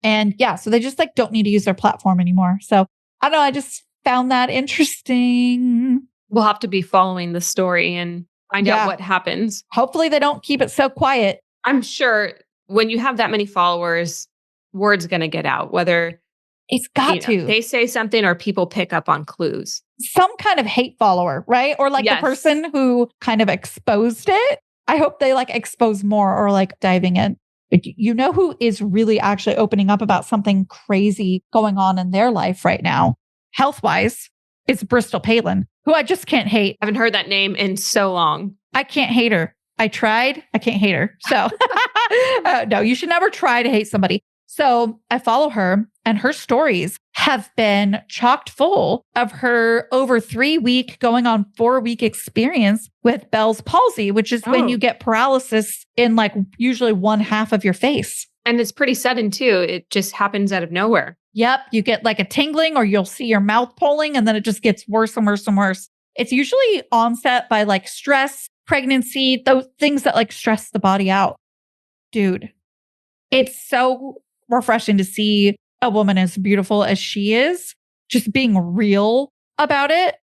And yeah, so they just like don't need to use their platform anymore. So I don't know. I just found that interesting. We'll have to be following the story and find out what happens. Hopefully they don't keep it so quiet. I'm sure when you have that many followers, word's going to get out, whether it's got to. They say something or people pick up on clues. Some kind of hate follower, right? Or like the person who kind of exposed it. I hope they like expose more or like diving in. But you know who is really actually opening up about something crazy going on in their life right now, health-wise, it's Bristol Palin, who I just can't hate. I haven't heard that name in so long. I can't hate her. I tried. I can't hate her. So no, you should never try to hate somebody. So I follow her, and her stories have been chocked full of her over 3-week, going on 4-week experience with Bell's palsy, which is when you get paralysis in like usually one half of your face. And it's pretty sudden too. It just happens out of nowhere. Yep. You get like a tingling, or you'll see your mouth pulling, and then it just gets worse and worse and worse. It's usually onset by like stress, pregnancy, those things that like stress the body out. Dude, it's so refreshing to see a woman as beautiful as she is, just being real about it.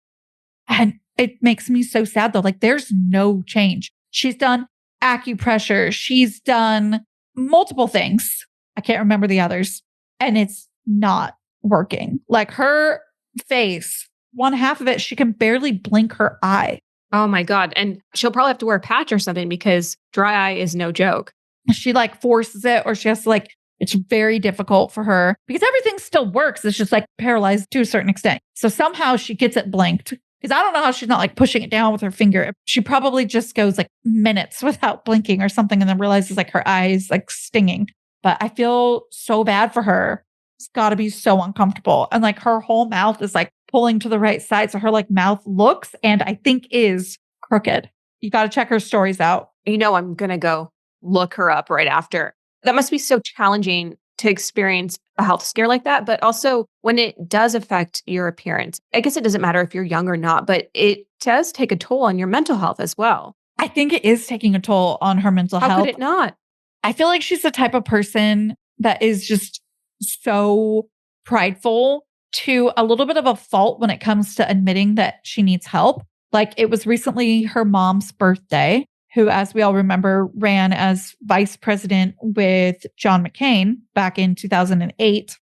And it makes me so sad though. Like there's no change. She's done acupressure. She's done multiple things. I can't remember the others. And it's not working. Like her face, one half of it, she can barely blink her eye. Oh my God. And she'll probably have to wear a patch or something because dry eye is no joke. She like forces it, or she has to like, it's very difficult for her because everything still works. It's just like paralyzed to a certain extent. So somehow she gets it blinked, because I don't know how she's not like pushing it down with her finger. She probably just goes like minutes without blinking or something, and then realizes like her eyes like stinging. But I feel so bad for her. It's got to be so uncomfortable. And like her whole mouth is like pulling to the right side. So her like mouth looks and I think is crooked. You got to check her stories out. You know, I'm going to go look her up right after. That must be so challenging to experience a health scare like that. But also when it does affect your appearance, I guess it doesn't matter if you're young or not, but it does take a toll on your mental health as well. I think it is taking a toll on her mental health. How could it not? I feel like she's the type of person that is just so prideful to a little bit of a fault when it comes to admitting that she needs help. Like it was recently her mom's birthday, who, as we all remember, ran as vice president with John McCain back in 2008.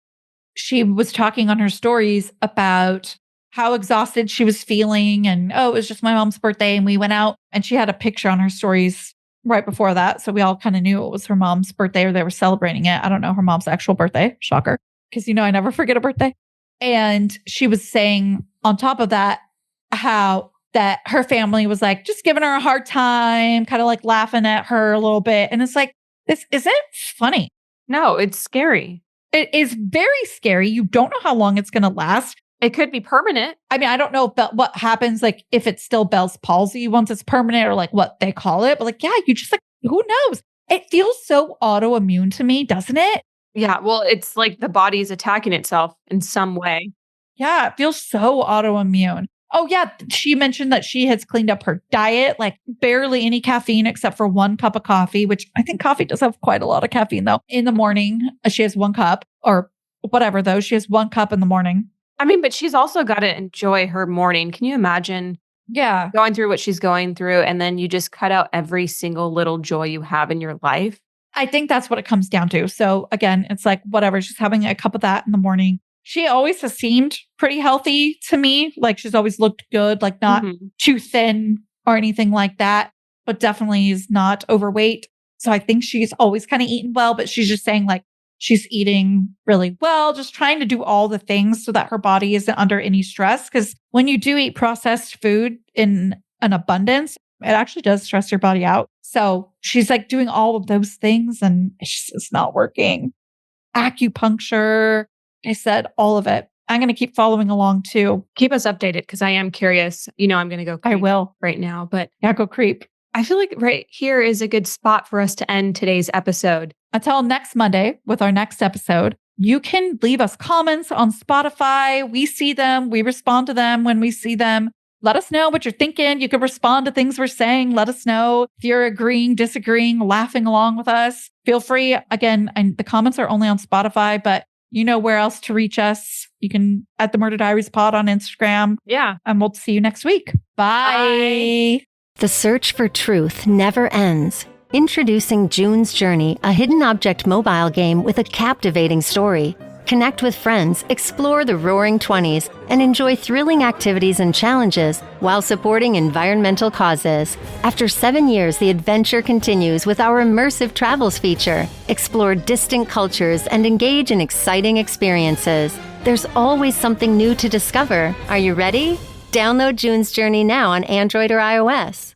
She was talking on her stories about how exhausted she was feeling. And, oh, it was just my mom's birthday. And we went out, and she had a picture on her stories right before that. So we all kind of knew it was her mom's birthday, or they were celebrating it. I don't know her mom's actual birthday. Shocker. Because, I never forget a birthday. And she was saying on top of that, how that her family was like just giving her a hard time, kind of like laughing at her a little bit. And it's like, this isn't funny. No, it's scary. It is very scary. You don't know how long it's going to last. It could be permanent. I mean, I don't know what happens, like if it's still Bell's palsy once it's permanent, or like what they call it. But like, yeah, you just like, who knows? It feels so autoimmune to me, doesn't it? Yeah. Well, it's like the body is attacking itself in some way. Yeah. It feels so autoimmune. Oh, yeah. She mentioned that she has cleaned up her diet, like barely any caffeine except for 1 cup of coffee, which I think coffee does have quite a lot of caffeine, though. In the morning, she has 1 cup, or whatever, though. She has 1 cup in the morning. I mean, but she's also got to enjoy her morning. Can you imagine? Yeah. Going through what she's going through, and then you just cut out every single little joy you have in your life? I think that's what it comes down to. So again, it's like, whatever. She's having a cup of that in the morning. She always has seemed pretty healthy to me. Like she's always looked good, like not too thin or anything like that, but definitely is not overweight. So I think she's always kind of eaten well, but she's just saying like she's eating really well, just trying to do all the things so that her body isn't under any stress. Because when you do eat processed food in an abundance, it actually does stress your body out. So she's like doing all of those things, and it's not working. Acupuncture, I said all of it. I'm going to keep following along too. Keep us updated, because I am curious. I'm going to go creep I will right now, but yeah, go creep. I feel like right here is a good spot for us to end today's episode. Until next Monday with our next episode, you can leave us comments on Spotify. We see them. We respond to them when we see them. Let us know what you're thinking. You can respond to things we're saying. Let us know if you're agreeing, disagreeing, laughing along with us. Feel free. Again, and the comments are only on Spotify, but you know where else to reach us. You can at the Murder Diaries Pod on Instagram. Yeah. And we'll see you next week. Bye. The search for truth never ends. Introducing June's Journey, a hidden object mobile game with a captivating story. Connect with friends, explore the Roaring 20s, and enjoy thrilling activities and challenges while supporting environmental causes. After 7 years, the adventure continues with our immersive travels feature. Explore distant cultures and engage in exciting experiences. There's always something new to discover. Are you ready? Download June's Journey now on Android or iOS.